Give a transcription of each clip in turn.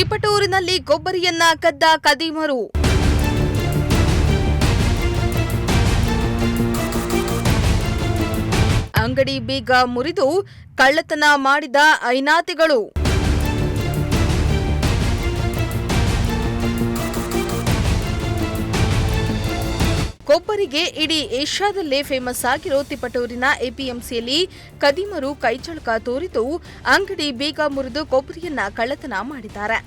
ತಿಪಟೂರಿನಲ್ಲಿ ಕೊಬ್ಬರಿಯನ್ನ ಕದ್ದ ಖದೀಮರು. ಅಂಗಡಿ ಬೀಗ ಮುರಿದು ಕಳ್ಳತನ ಮಾಡಿದ ಐನಾತಿಗಳು. ಕೊಬ್ಬರಿಗೆ ಇಡೀ ಏಷ್ಯಾದಲ್ಲೇ ಫೇಮಸ್ ಆಗಿರೋ ತಿಪಟೂರಿನ ಎಪಿಎಂಸಿಯಲ್ಲಿ ಖದೀಮರು ಕೈಚಳಕ ತೋರಿತು ಅಂಗಡಿ ಬೀಗ ಮುರಿದು ಕೊಬ್ಬರಿಯನ್ನ ಕಳ್ಳತನ ಮಾಡಿದ್ದಾರೆ.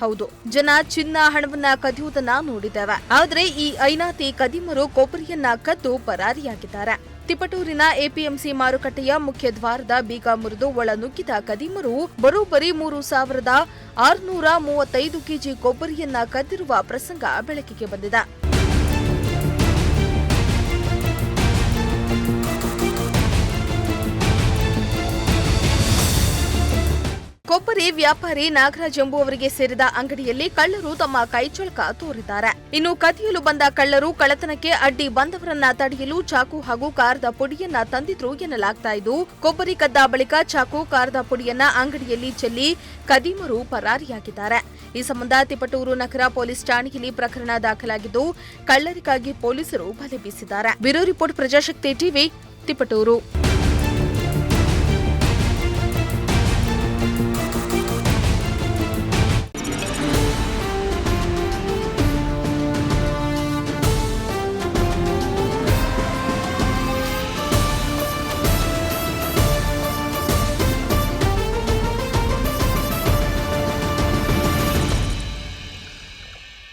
ಹೌದು, ಜನ ಚಿನ್ನ ಹಣವನ್ನ ಕದಿಯುವುದನ್ನ ನೋಡಿದ್ದೇವೆ. ಆದರೆ ಈ ಐನಾತಿ ಖದೀಮರು ಕೊಬ್ಬರಿಯನ್ನ ಕದ್ದು ಪರಾರಿಯಾಗಿದ್ದಾರೆ. ತಿಪಟೂರಿನ ಎಪಿಎಂಸಿ ಮಾರುಕಟ್ಟೆಯ ಮುಖ್ಯ ದ್ವಾರದ ಬೀಗ ಮುರಿದು ಒಳ ನುಗ್ಗಿದ ಖದೀಮರು ಬರೋಬ್ಬರಿ 3,635 ಕೆಜಿ ಕೊಬ್ಬರಿಯನ್ನ ಕದ್ದಿರುವ ಪ್ರಸಂಗ ಬೆಳಕಿಗೆ ಬಂದಿದೆ. ಕೊಬ್ಬರಿ ವ್ಯಾಪಾರಿ ನಾಗರಾಜ್ ಎಂಬುವವರಿಗೆ ಸೇರಿದ ಅಂಗಡಿಯಲ್ಲಿ ಕಳ್ಳರು ತಮ್ಮ ಕೈಚಳಕ ತೋರಿದ್ದಾರೆ. ಇನ್ನು ಕದಿಯಲು ಬಂದ ಕಳ್ಳರು ಕಳ್ಳತನಕ್ಕೆ ಅಡ್ಡಿ ಬಂದವರನ್ನ ತಡೆಯಲು ಚಾಕು ಹಾಗೂ ಕಾರದ ಪುಡಿಯನ್ನ ತಂದಿದ್ರು ಎನ್ನಲಾಗ್ತಾ ಇದ್ದು, ಕೊಬ್ಬರಿ ಕದ್ದ ಬಳಿಕ ಚಾಕು ಕಾರದ ಪುಡಿಯನ್ನ ಅಂಗಡಿಯಲ್ಲಿ ಚೆಲ್ಲಿ ಖದೀಮರು ಪರಾರಿಯಾಗಿದ್ದಾರೆ. ಈ ಸಂಬಂಧ ತಿಪಟೂರು ನಗರ ಪೊಲೀಸ್ ಠಾಣೆಯಲ್ಲಿ ಪ್ರಕರಣ ದಾಖಲಾಗಿದ್ದು, ಕಳ್ಳರಿಗಾಗಿ ಪೊಲೀಸರು ಬಲೆ ಬೀಸಿದ್ದಾರೆ. Bureau report, Prajashakti TV, Tiptur.